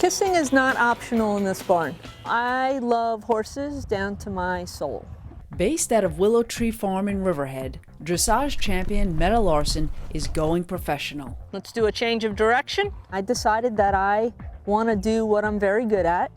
Kissing is not optional in this barn. I love horses down to my soul. Based out of Willow Tree Farm in Riverhead, dressage champion Mette Larsen is going professional. Let's do a change of direction. I decided that I want to do what I'm very good at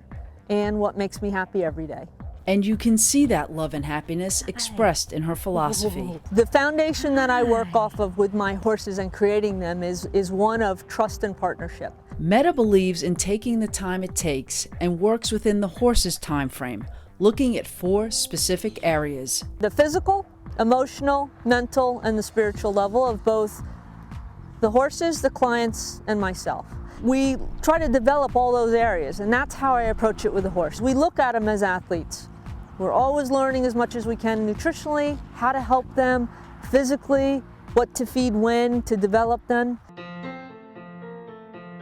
and what makes me happy every day. And you can see that love and happiness expressed in her philosophy. The foundation that I work off of with my horses and creating them is one of trust and partnership. Mette believes in taking the time it takes and works within the horse's time frame, looking at 4 specific areas. The physical, emotional, mental, and the spiritual level of both the horses, the clients, and myself. We try to develop all those areas, and that's how I approach it with the horse. We look at them as athletes. We're always learning as much as we can nutritionally, how to help them physically, what to feed when to develop them.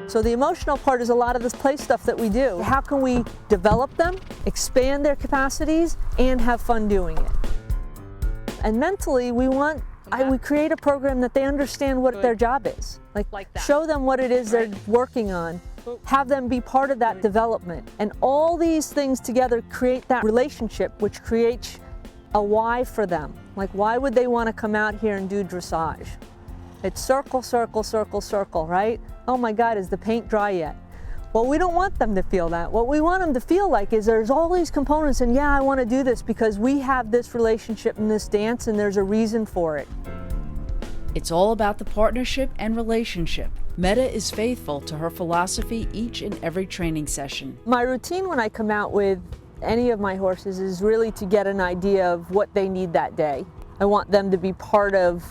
So the emotional part is a lot of this play stuff that we do. How can we develop them, expand their capacities, and have fun doing it? And mentally, we create a program that they understand what their job is. Like that. Show them what it is they're working on, have them be part of that development. And all these things together create that relationship, which creates a why for them. Like, why would they want to come out here and do dressage? It's circle, circle, circle, circle, right? Oh my God, is the paint dry yet? Well, we don't want them to feel that. What we want them to feel like is there's all these components, and yeah, I want to do this because we have this relationship in this dance and there's a reason for it. It's all about the partnership and relationship. Mette is faithful to her philosophy each and every training session. My routine when I come out with any of my horses is really to get an idea of what they need that day. I want them to be part of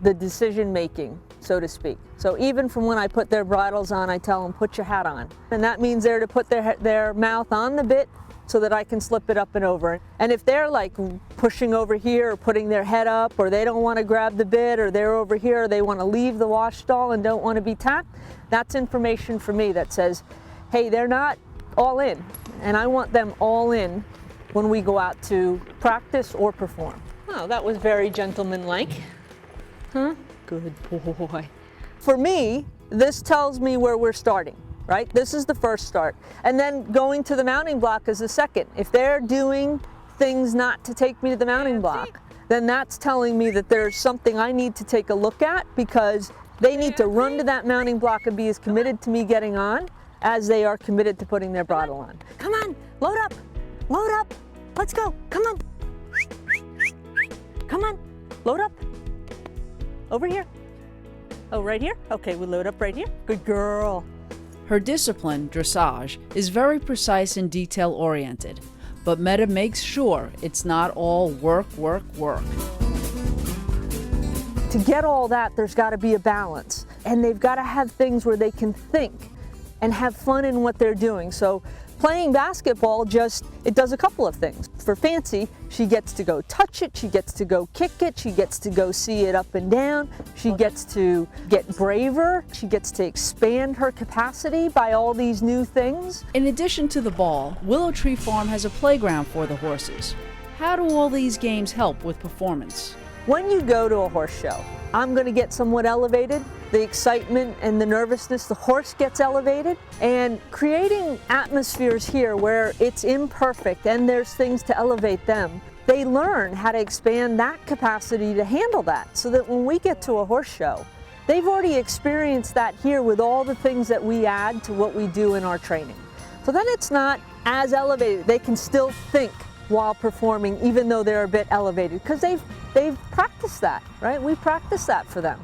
the decision making, so to speak. So even from when I put their bridles on, I tell them, put your hat on. And that means they're to put their mouth on the bit so that I can slip it up and over. And if they're like pushing over here or putting their head up, or they don't want to grab the bit, or they're over here, or they want to leave the wash stall and don't want to be tapped, that's information for me that says, hey, they're not all in. And I want them all in when we go out to practice or perform. Oh, that was very gentlemanlike. Huh? Good boy. For me, this tells me where we're starting, right? This is the first start. And then going to the mounting block is the second. If they're doing things not to take me to the mounting block, then that's telling me that there's something I need to take a look at, because they need to run to that mounting block and be as committed to me getting on as they are committed to putting their bridle on. Come on, load up, let's go, come on. Come on, load up. Over here. Oh, right here? Okay, we load up right here. Good girl. Her discipline, dressage, is very precise and detail-oriented, but Mette makes sure it's not all work, work, work. To get all that, there's got to be a balance, and they've got to have things where they can think and have fun in what they're doing. So playing basketball it does a couple of things. For Fancy, she gets to go touch it, she gets to go kick it, she gets to go see it up and down, she gets to get braver, she gets to expand her capacity by all these new things. In addition to the ball, Willow Tree Farm has a playground for the horses. How do all these games help with performance? When you go to a horse show, I'm going to get somewhat elevated. The excitement and the nervousness, the horse gets elevated. And creating atmospheres here where it's imperfect and there's things to elevate them, they learn how to expand that capacity to handle that, so that when we get to a horse show, they've already experienced that here with all the things that we add to what we do in our training. So then it's not as elevated. They can still think while performing, even though they're a bit elevated, because they've practiced that, right? We practice that for them.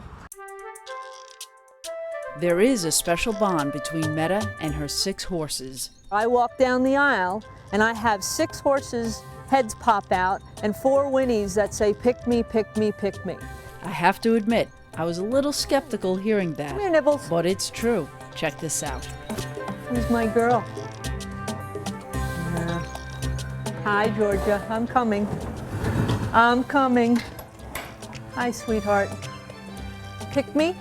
There is a special bond between Mette and her 6 horses. I walk down the aisle and I have 6 horses' heads pop out and 4 whinnies that say, pick me, pick me, pick me. I have to admit, I was a little skeptical hearing that. Come here, Nibbles. But it's true. Check this out. Who's my girl? Hi, Georgia. I'm coming. I'm coming. Hi, sweetheart. Pick me?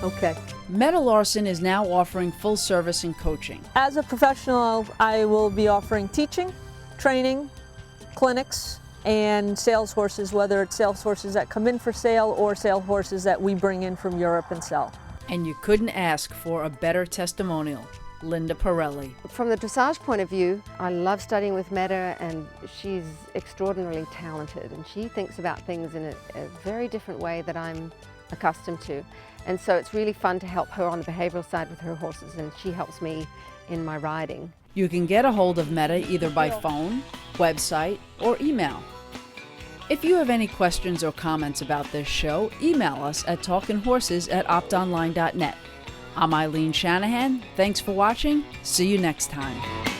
Okay. Mette Larsen is now offering full service and coaching. As a professional, I will be offering teaching, training, clinics, and sales horses, whether it's sales horses that come in for sale or sale horses that we bring in from Europe and sell. And you couldn't ask for a better testimonial. Linda Parelli. From the dressage point of view, I love studying with Mette, and she's extraordinarily talented, and she thinks about things in a very different way that I'm accustomed to. And so it's really fun to help her on the behavioral side with her horses, and she helps me in my riding. You can get a hold of Mette either by phone, website, or email. If you have any questions or comments about this show, email us at talkinhorses@optonline.net. I'm Eileen Shanahan. Thanks for watching. See you next time.